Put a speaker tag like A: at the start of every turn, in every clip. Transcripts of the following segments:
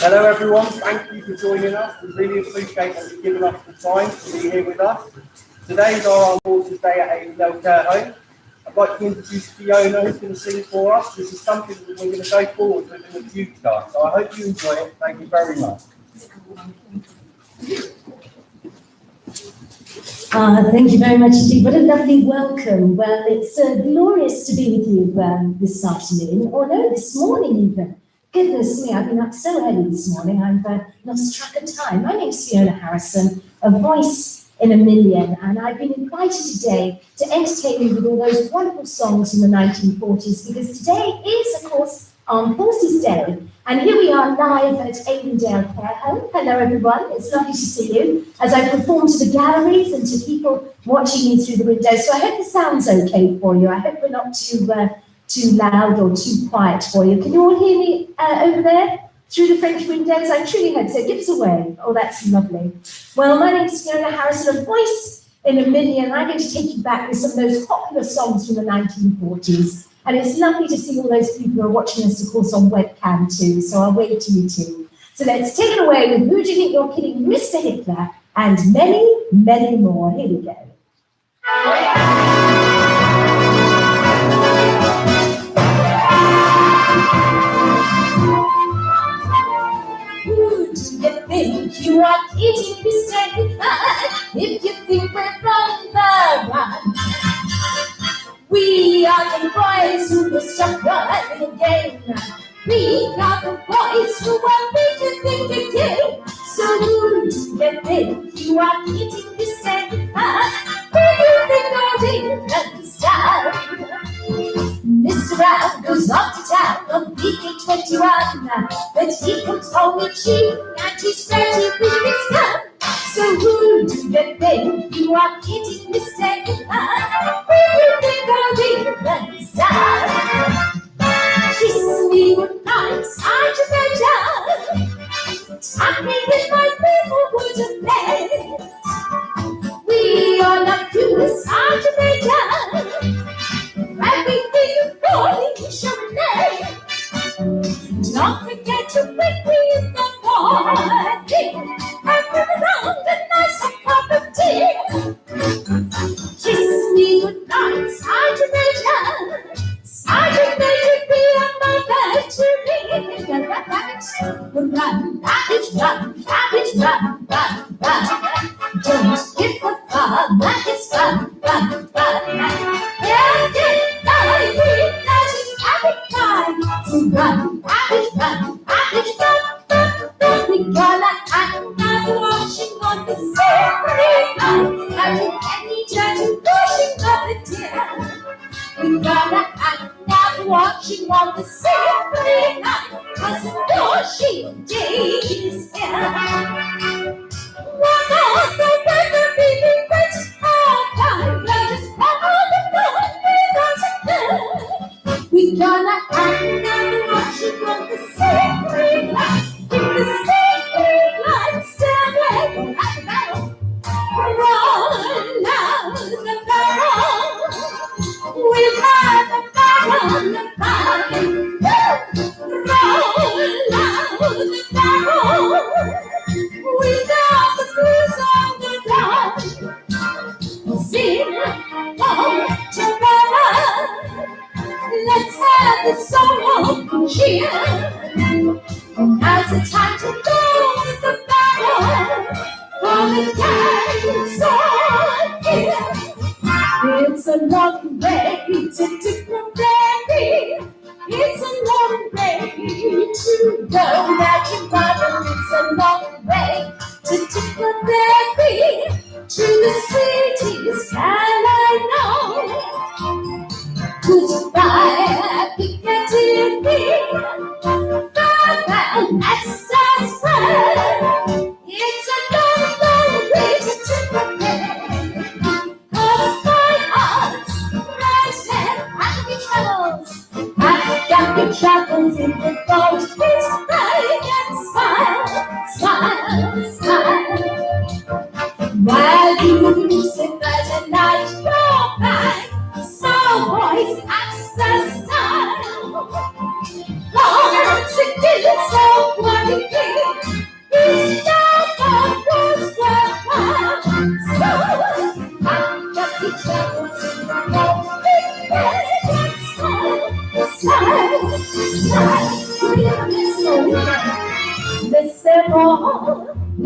A: Hello everyone, thank you for joining us. We really appreciate that you've given us the time to be here with us. Today's our Water's Day at Avondale Care Home. I'd like to introduce Fiona, who's going to sing for us. This is something that we're going to go forward with in the future. So I hope you enjoy it. Thank you very much.
B: Thank you very much indeed. What a lovely welcome. Well, it's glorious to be with you this afternoon, or no, this morning even. Goodness me, I've been up so early this morning, I've lost track of time. My name's Fiona Harrison, a voice in a million, and I've been invited today to entertain you with all those wonderful songs from the 1940s, because today is, of course, Armed Forces Day. And here we are live at Avondale Care Home. Hello everyone, it's lovely to see you as I perform to the galleries and to people watching you through the windows. So I hope the sound's okay for you. I hope we're not too loud or too quiet for you. Can you all hear me over there through the French windows? I truly hope so. Give us a wave. Oh, that's lovely. Well, my name is Fiona Harrison, a voice in a million. I'm going to take you back with some of those popular songs from the 1940s. And it's lovely to see all those people who are watching us, of course, on webcam too. So I'll wave to you too. So let's take it away with Who Do You Think You're Kidding, Mr. Hitler, and many, many more. Here we go. Who do you think you are kidding, Mr. Hitler, if you think we're from the run? We are the boys who will stop running again. We are the boys who want me to think again. So who do you think you are kidding, Mr. Hitler? Who do you think are in the style? Mr. Brown goes off to town on PK21, but he comes home with cheap and he's ready with his gun. So who do you think you are kidding, Mr. Hitler? Who do you think are in the style? Kiss me goodnight, Sergeant Major. Tuck me in my people wooden bed. We all love you, Sergeant Major. Everything falling champagne. Don't forget to wake me in the morning and bring around a nice cup of tea. Kiss me goodnight, Sergeant Major. Sergeant Major, be on my bed to me. Run, rabbit, run, rabbit, run, run, run. Don't give the fun, rabbits, run, run, run. So run, rabbit, run, rabbit, run. We gonna act now washing on the sacred line, having any dirty washing of the deer. We gonna act now watching on the sacred line, 'cause the washing day is here. One of the weather being wet all time, let us follow the moon without a care. We gonna act now watching on the sacred line, in the sacred line, stand away at the battle. Run out the barrel, we've had the battle, the battle. Roll out the barrel, without the blues on the ground. Sing, oh, together, let's have the song of cheer. Now's the time to go with the battle, for the gang's on here. It's a long way to Tipperary. It's a long way to go back in Bible. It's a long way to Tipperary, to the sweetest can I know. Goodbye, Piccadilly, farewell, Leicester's friend. It's a long, long way to Tipperary, 'cause my heart's right there at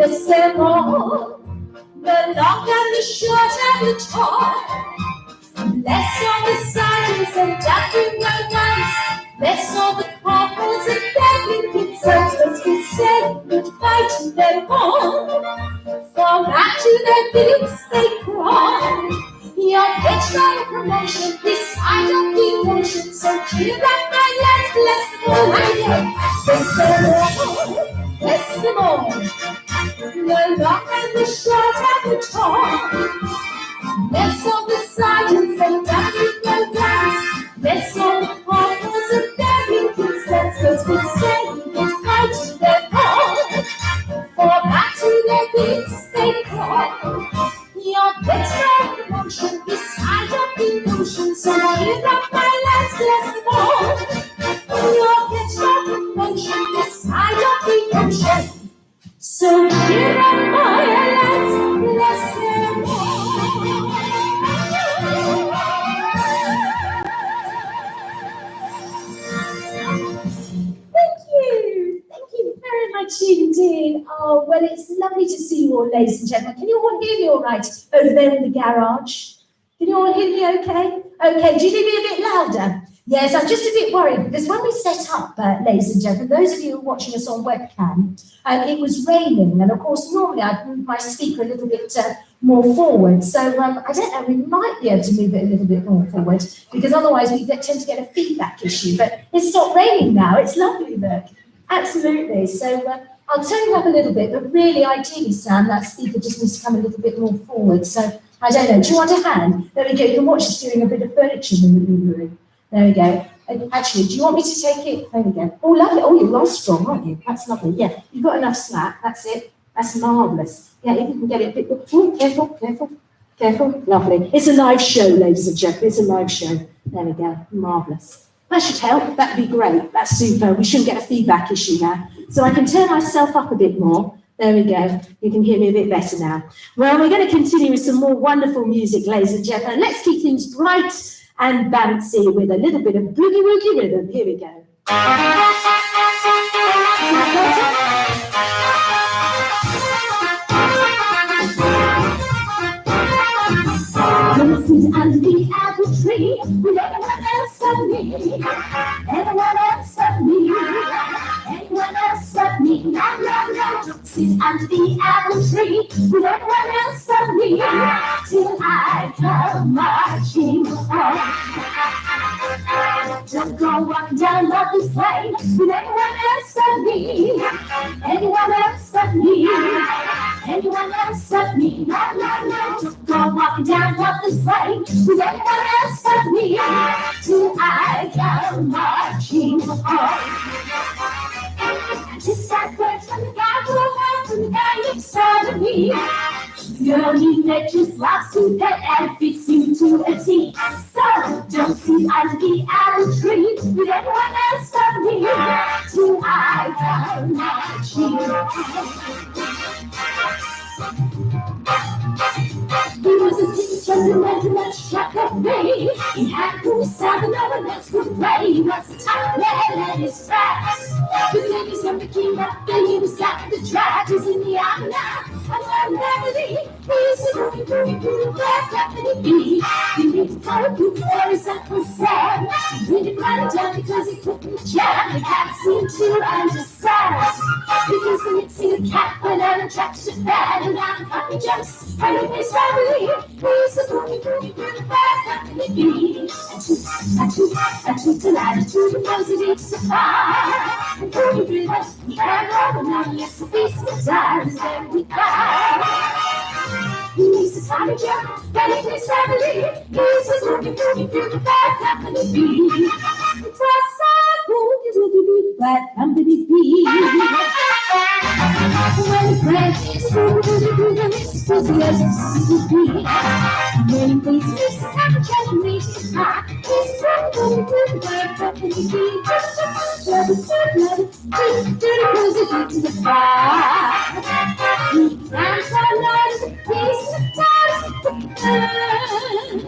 B: bless them all, the long and the short and the tall. Bless all the sergeants and Dr. Guns, bless all the corporals and Captain sons, as we say goodbye to them all. For back to their billets they crawl. Your pitch by promotion, this side of the ocean, so cheer up my lads, bless them all, bless them all, the long and the short and the tall. Bless all the sergeants and Dr. Guns, bless all the corporals and Captain sons, as we say goodbye to them all. For back to their billets they crawl. Your pitch by promotion, this side of the ocean, so give up my lads, bless them all. Your pitch by promotion, this side of the ocean, so give up my lads, bless them all. Thank you very much indeed. Oh, well, it's lovely to see you all, ladies and gentlemen. Can you all hear me all right over there in the garage? Can you all hear me okay? Okay, do you need me a bit louder? Yes, I'm just a bit worried because when we set up, ladies and gentlemen, those of you who are watching us on webcam, it was raining. And of course, normally I'd move my speaker a little bit more forward. So I don't know, we might be able to move it a little bit more forward because otherwise we tend to get a feedback issue. But it's stopped raining now. It's lovely, look. Absolutely. So I'll turn it up a little bit, but really, ideally, Sam, that speaker just needs to come a little bit more forward. So I don't know. Do you want a hand? There we go. You can watch us doing a bit of furniture in the living room. There we go. Actually, do you want me to take it? There we go. Oh, lovely. Oh, you are strong, aren't you? That's lovely. Yeah, you've got enough slack. That's it. That's marvellous. Yeah, if you can get it a bit. Oh, careful, careful, careful. Lovely. It's a live show, ladies and gentlemen. It's a live show. There we go. Marvellous. That should help. That'd be great. That's super. We shouldn't get a feedback issue now. So I can turn myself up a bit more. There we go. You can hear me a bit better now. Well, we're going to continue with some more wonderful music, ladies and gentlemen. Let's keep things bright and bouncy with a little bit of boogie-woogie rhythm. Here we go. Sit under the apple tree with everyone else but me. Everyone else but me. Anyone else but me. No, no, no. Don't sit under the apple tree with everyone else but me till I come marching home. Don't go walking down Lover's Lane with anyone else but me. Anyone else but me. Anyone else but me. No, no, no. Don't go walking down Lover's Lane with anyone else but me till I come marching home. Just like words from the guy who I from the guy inside of me. Girl, he met just last suit and fits you to a T. So don't sit under the apple tree with everyone else but me till I come marching home. He was a teacher who had too much track of me. He had cool sound and no one else could play. He was a top man and his tracks. The ladies from the king up and he was out the track. He's in the army now. I'm Beverly. He's a boogie, where Beverly be? He needs to call a book for his Uncle Sam. He didn't write it down because he couldn't jam. The cat seemed to understand. Because when you see the cat went on a track to bad and down happy jumps. And his family, he's a boogie, where Beverly be? And to delight to the positive supply. And boogie rivers, we can't go on unless the beast of time is there we go. He's a tiny jump, getting his family. He's a boogie, bad company bee. It's a boogie, bad company bee. When the branch is boogie, it's enthusiasm bee. When he thinks he's a tiny jump, he's a boogie, bad company bee. Love it, to the fire. He climbs our lives, he's the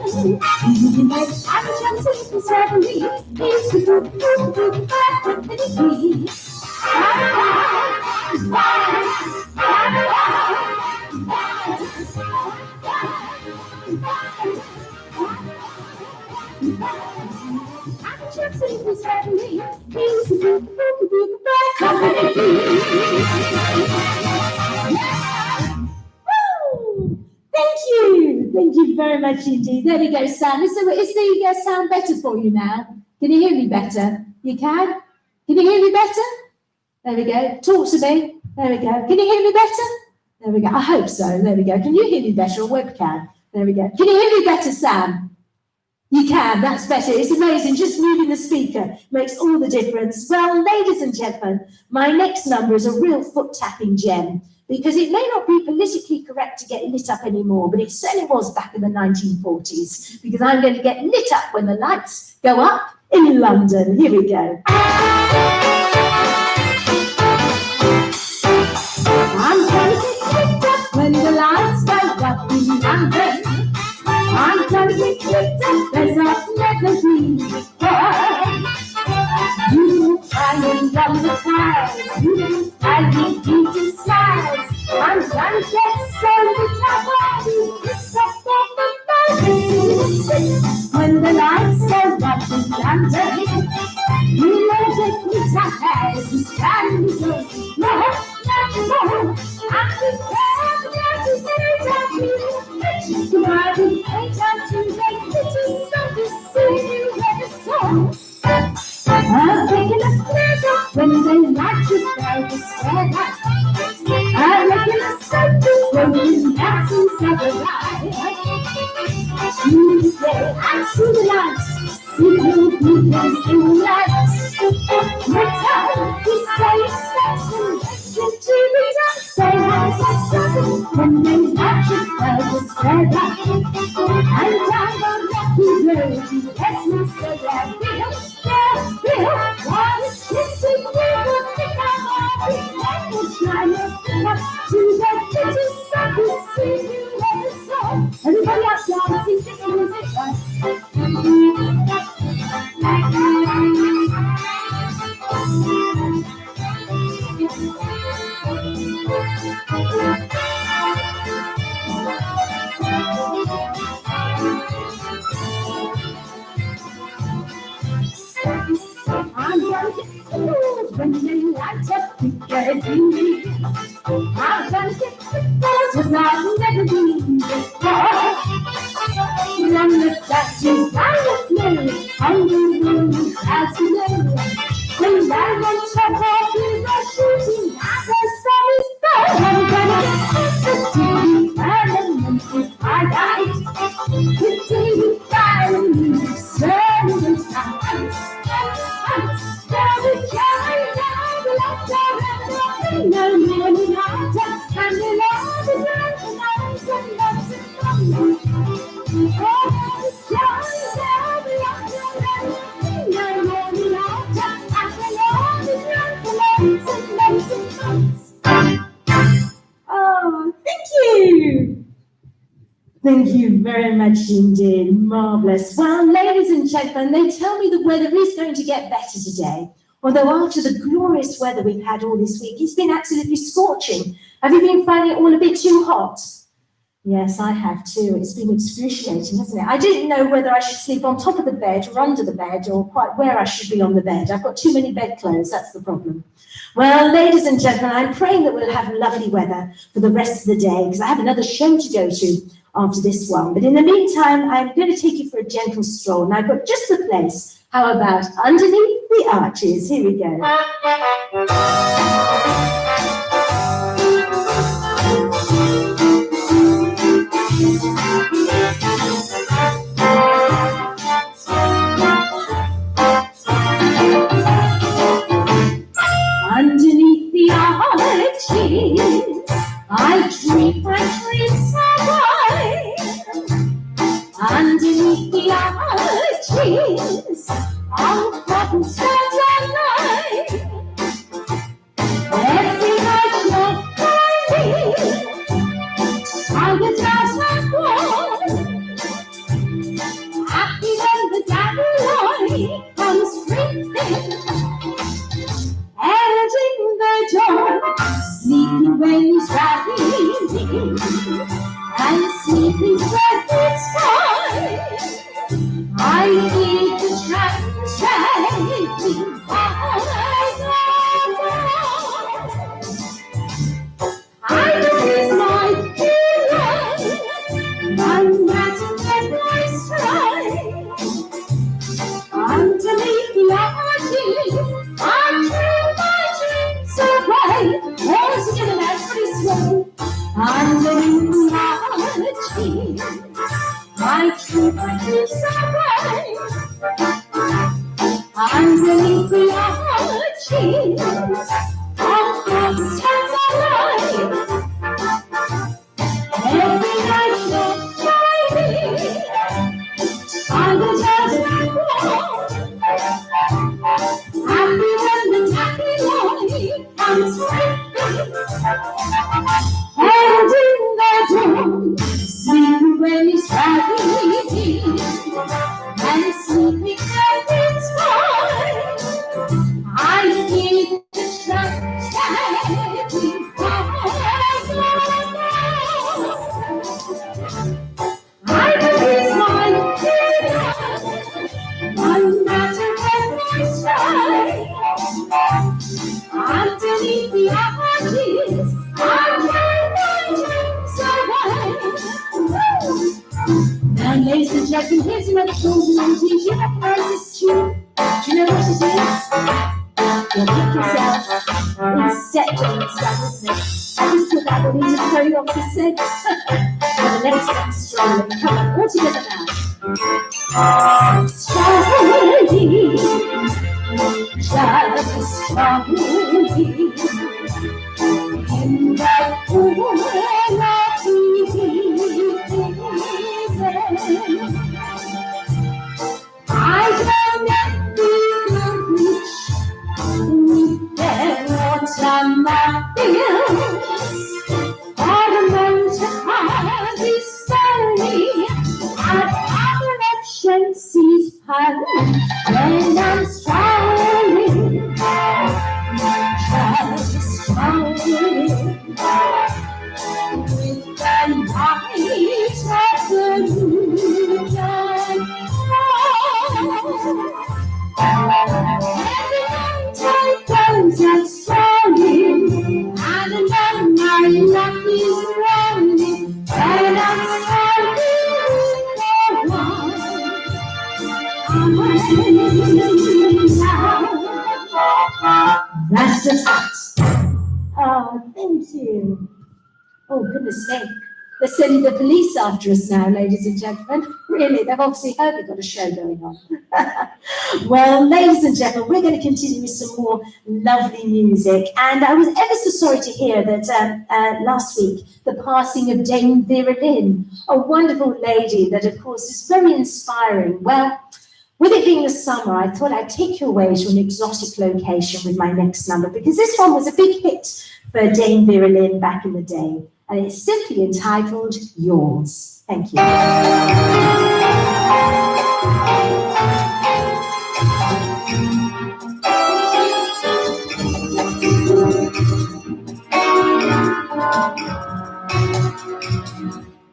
B: he makes happy chances for suddenly. He's the good, bad company. Thank you very much indeed. There we go, Sam. Is the sound better for you now? Can you hear me better? You can? Can you hear me better? There we go. Talk to me. There we go. Can you hear me better? There we go. I hope so. There we go. Can you hear me better? A webcam. There we go. Can you hear me better, Sam? You can. That's better. It's amazing. Just moving the speaker makes all the difference. Well, ladies and gentlemen, my next number is a real foot-tapping gem, because it may not be politically correct to get lit up anymore, but it certainly was back in the 1940s, because I'm going to get lit up when the lights go up in London. Here we go. I'm going to get lit up when the lights go up in London. I'm going to get lit up as I've never been before. You hanging on the clouds, you hanging into sides. I'm gonna get so lit up, it's up on the mountain. When the lights go up in London, you know that lit up as the sun is low. No, I'm prepared to say that you goodbye, we ain't got to make it to something, see you in the song. I'm taking a pleasure when they like you by the sky. I'm making a circle when you dance inside the light. Tuesday, I see the lights, see you moving in the lights. The time we say section, into the dance, say I'm so when they like you by the sky. And I'm a lucky girl, you ask me so I feel. What is this we will think about? We'll try to up to the pretty sun. We'll see you in the sun. Everybody else, y'all, sing this music, right? I'm gonna get cool when they light up to get me. I'm gonna get the as I've never been before. Run the statues, I was new, and the moon as you know. When I went top off in the shooting, I was so inspired. I'm gonna get the and I died. The TV fire and the sun and the Oh, thank you. Thank you very much indeed. Marvellous. Well, ladies and gentlemen, they tell me the weather is going to get better today. Although after the glorious weather we've had all this week, it's been absolutely scorching. Have you been finding it all a bit too hot? Yes, I have too. It's been excruciating, hasn't it? I didn't know whether I should sleep on top of the bed or under the bed or quite where I should be on the bed. I've got too many bedclothes, that's the problem. Well, ladies and gentlemen, I'm praying that we'll have lovely weather for the rest of the day, because I have another show to go to after this one. But in the meantime, I'm going to take you for a gentle stroll. And I've got just the place. How about Underneath the Arches? Here we go. Underneath the arches, I dream my dreams away. Underneath the arches, I'll cotton stand and lie. Every night you're finding, I'll get out and walk. Happy when the dandelion comes springing, editing the joy, sleeping when he's riding, and sleeping when it's far. keep the sunshine I is my feeling, no matter where I stray. Underneath the arches, I turn my dreams away. All together, that's pretty slow. Underneath the arches, I keep my dreams away. Underneath the arches, our hearts turn alive. Every night you're shining, I will just walk. Happy when the happy morning comes breaking. Holding the door, sleeping when it's sleeping, and sleeping when it's fine. I keep the sunshine I release my fears, no matter where I stray. Underneath the arches, I carry my dreams away. Now, ladies and gentlemen, here's another closing melody. Do you recognize this tune? Do you know what it is? You'll pick yourself. It's set and stuff, isn't it? I just thought that would need to throw you off the set. For the next one, strongly. Come on, all together now. Strongly, just strongly, in the pool of evening, I can never reach what my feels. For the moment of this story, and other action sees pan when I'm struggling, just struggling with the light of the moon. Every night I goes and strolling, and then my luck is rolling, and I'm struggling. That's the fact. Oh, thank you. Oh, goodness sake. They're sending the police after us now, ladies and gentlemen. Really, they've obviously heard we've got a show going on. Well, ladies and gentlemen, we're going to continue with some more lovely music. And I was ever so sorry to hear that last week, the passing of Dame Vera Lynn, a wonderful lady that, of course, is very inspiring. Well, with it being the summer, I thought I'd take you away to an exotic location with my next number, because this one was a big hit for Dame Vera Lynn back in the day. And it's simply entitled Yours. Thank you.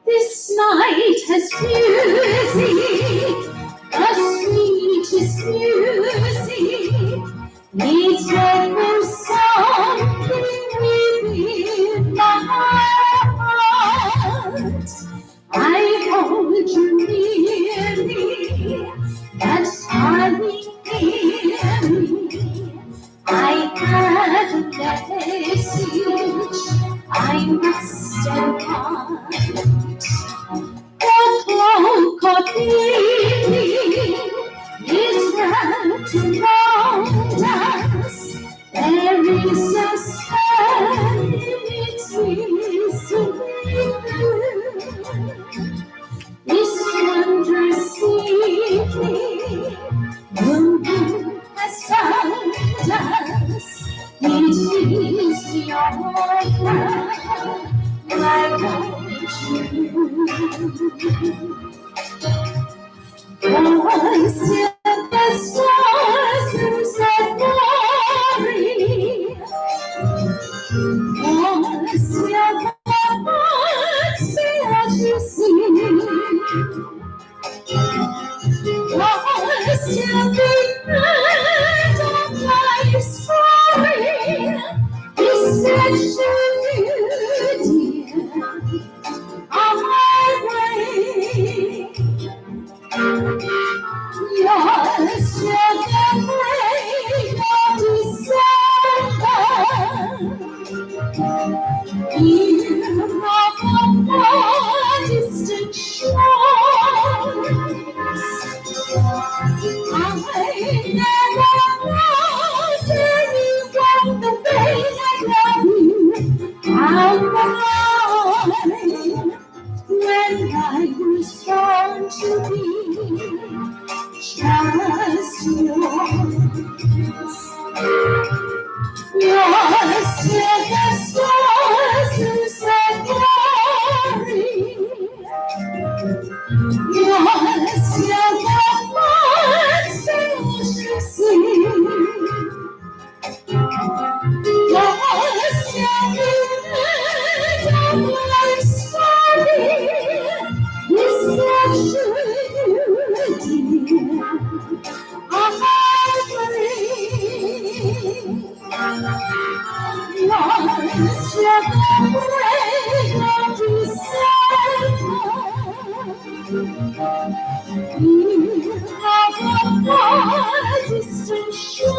B: This night has music, the sweetest music. It's ever something within my heart. I hold you near me, that darling near me. I have a message I must impart. The cloak of evening is wrapped around us. There is a sun in its missing blue. This wondrous evening, the moon has found us. It is your love I want you. Once in the stars who set glory, once your heart see what you see. Distant shores.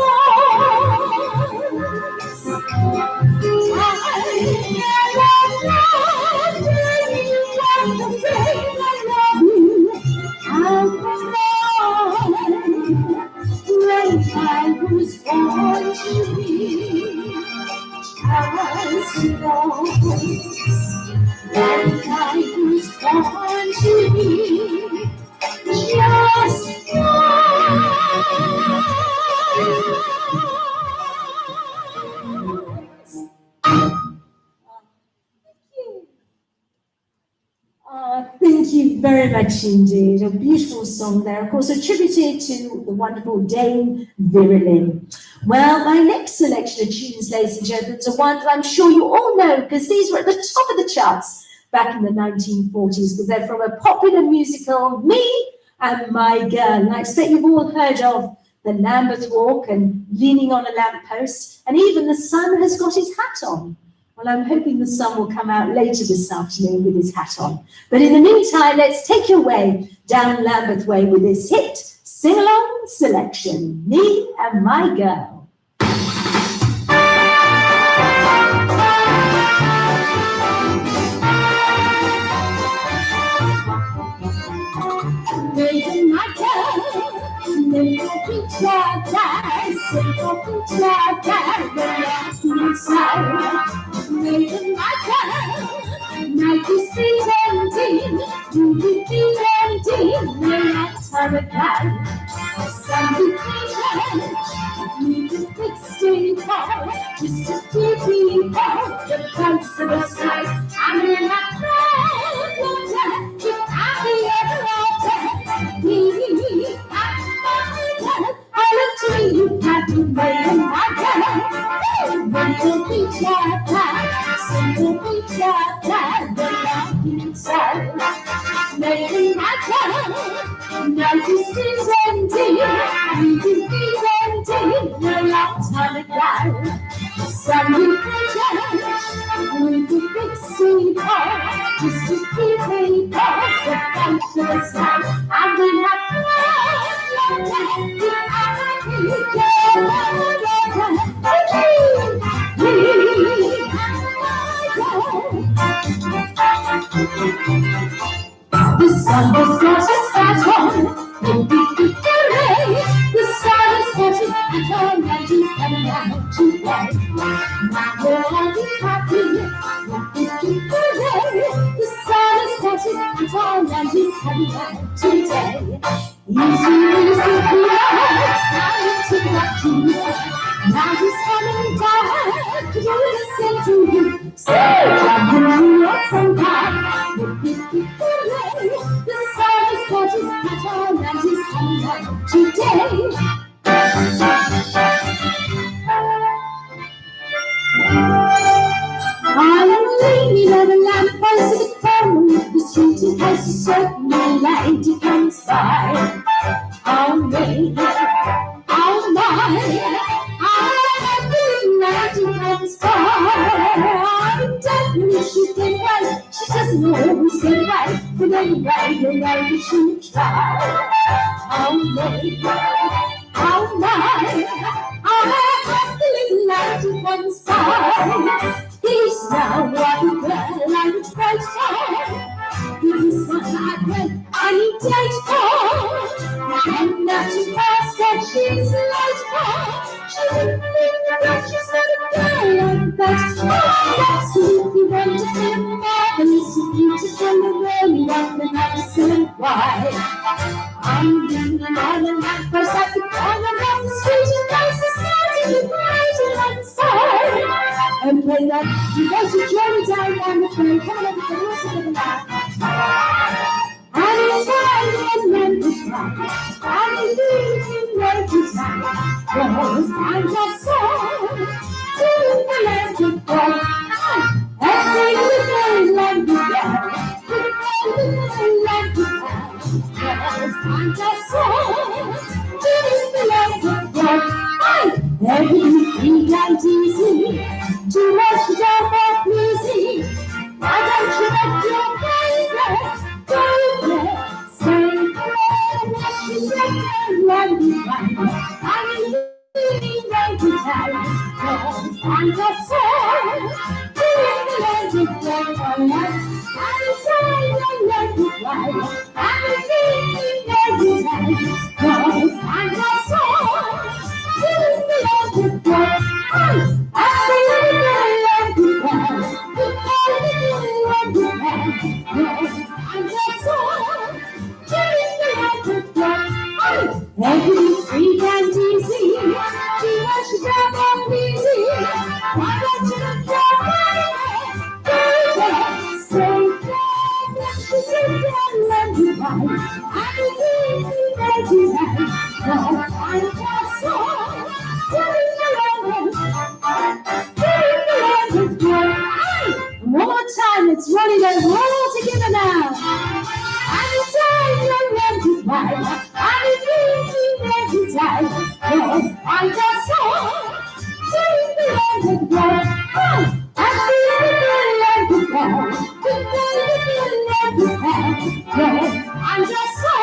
B: Thank you very much indeed. A beautiful song there, of course, attributed to the wonderful Dame Virilyn. Well, my next selection of tunes, ladies and gentlemen, is one that I'm sure you all know because these were at the top of the charts back in the 1940s because they're from a popular musical, Me and My Girl. And I expect you've all heard of the Lambeth Walk and Leaning on a Lamppost, and even The Sun Has Got His Hat On. Well, I'm hoping the sun will come out later this afternoon with his hat on. But in the meantime, let's take your way down Lambeth Way with this hit sing-along selection, Me and My Girl. Me and my girl, they love each other, sing of each other, relax inside. Me and my girl, 9317, do you feel empty? Relax on a guy. Sunday evening, we can fix it all, just to keep me out the front of the sky. I'm in a crowd, I'll be ever after. Me, I'm my girl, I love to you, happy way and my girl. When you reach out, sing to reach out, the love inside. Maybe my girl, now you see empty, you can be empty, no long time ago. Sunday church, we can fix it all, just to keep me off the conscious side. I'm gonna the sun has got his hat on, the sun has got his hat on, and he's coming out today. Now we're all be happy, the sun has got his hat on, and he's coming out today. Easy, time to rock you. Now he's coming down to listen to you. Say, I'm gonna love sometime. The sun has got his hat on and he's coming out today. I'm leaning on a lamppost at the corner of the street in case a certain lady comes by. Oh me, oh my, I'm feeling lady comes by. I don't know if she can wait, she doesn't always get right, but anyway, you know that she try. Oh me, oh my, I'm feeling lady comes by. He's now what a girl and it's great fun. He's what I went and he takes for. And now she passed that she's late for. She didn't think that she's not a girl like that. She's absolutely wonderful, marvelous, and beautiful, and really not the medicine why. I'm leaning on a lamppost at the corner of the street and there's a starting with bright and inside. And play that you go to journey down the train, come on, everybody, what's it gonna be? And it's right in the Yes, and the song to the land of God. Every little land of God. Little land of God. Yes, and the song to the land of God. Everything and easy. Too much love of music. Why don't you let your baby say hello? She's like a land. I'm leaving right to time. And the song to the land of God. I'm saying I love you right. I'm leaving right to time. And the song to the land of God. I'm leaving right to time. Every free and easy, too much love and easy. Why don't you look your way? Baby, say that you sit down and you find. I'm easy that you have. No, I'm just one more time, it's running over all together now. I'm time you're ready to fight. I'm every time. Yes, I just saw to the end of the world. I'm the end of the world. Yes, I just saw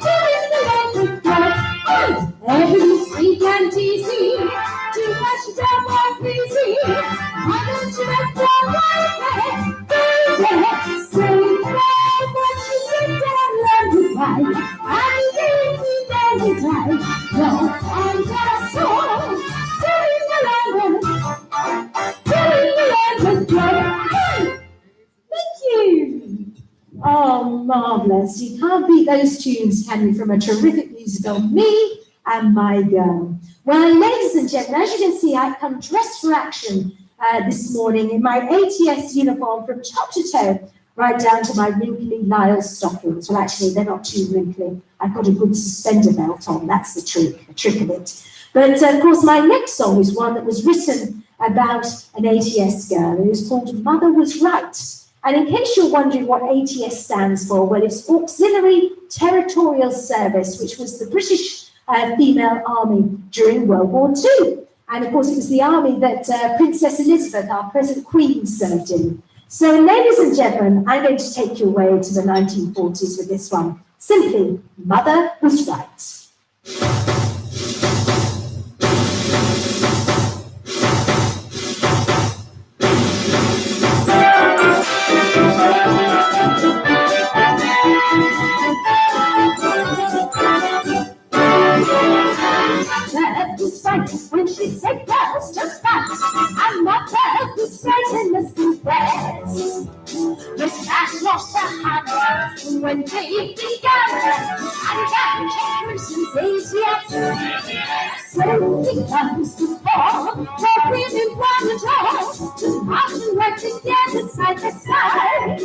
B: to the end of the world. Every sweet and easy, too much love and easy. Why don't you let go of baby? Say that you sit down and you cry. I'm easy every time. No, I'm just so thank you. Oh, marvellous. You can't beat those tunes, can you, from a terrific musical, Me and My Girl. Well, ladies and gentlemen, as you can see, I've come dressed for action this morning in my ATS uniform from top to toe, right down to my wrinkly Lyle stockings. Well, actually, they're not too wrinkly. I've got a good suspender belt on. That's the trick of it. But, of course, my next song is one that was written about an ATS girl. It was called Mother Was Right. And in case you're wondering what ATS stands for, well, it's Auxiliary Territorial Service, which was the British female army during World War II. And, of course, it was the army that Princess Elizabeth, our present Queen, served in. So, ladies and gentlemen, I'm going to take you away to the 1940s with this one. Simply, Mother Was Right. When she said girls just fast, I'm not there to straighten the squares. Miss Ash lost her hand when they began, and that Jefferson's ATS. So he comes to fall, for women one at all, to march and work together side by side.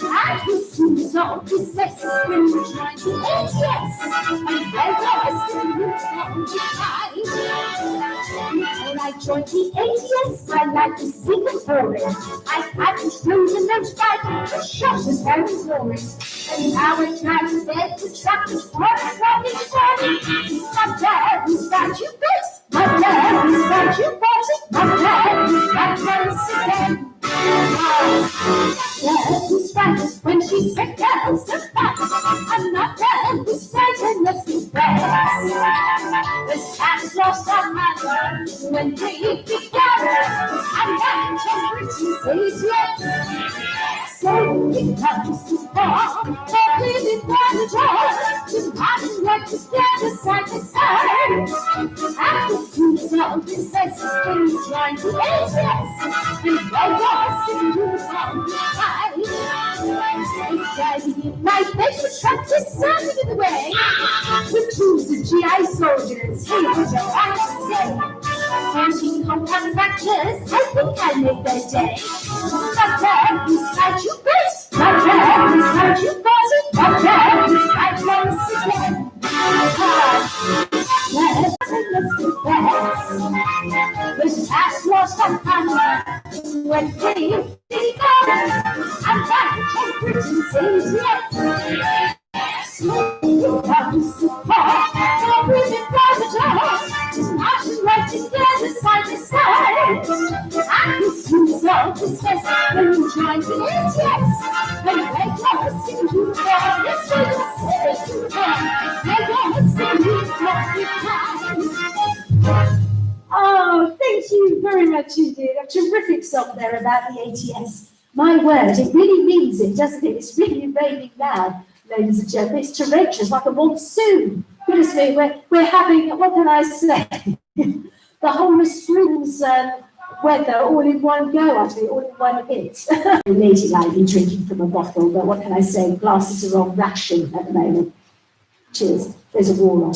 B: And he soon saw his best when we joined the ATS, and there was the roots on the side. When I joined the ATS, I like to sing a story. I hadn't through the nose fight, the shot was very glory. And now it's time to bed to track the sport from the story. My dad was got you fixed, my dad was got you bought it, my dad was got once again. Dad was right when she said girls to fight. I'm not dad was right and let's be friends. The cat lost her mother when they began. I'm not Jefferson's ATS. So he comes to fall, but we didn't want to talk. To march and work together side by side. And the students of his best when we joined the ATS. And they was in uniform to fight. It's driving in my face, the truck is standing in the way. The troops of GI soldiers, hey, what you want to say? 14 compound fractures, I think I made their day. My dad was right, you bet. My dad was right, you bought it. My dad was right once again. went free. And back came Britain says yes. Smooth comes the fall, everything comes at all. Just marching right together side to side. And the smooth out his face when you join in it, yes. When they go to sing you down, yes, they will say you down. They go to sing you down. Oh, thank you very much indeed. A terrific song there about the ATS. My word, it really means it, doesn't it? It's really raining now, ladies and gentlemen. It's torrential, like a monsoon. Goodness me, we're having, what can I say? The whole of spring's weather all in one go, actually, all in one hit. Ladylike drinking from a bottle, but what can I say? Glasses are on ration at the moment. Cheers. There's a war on.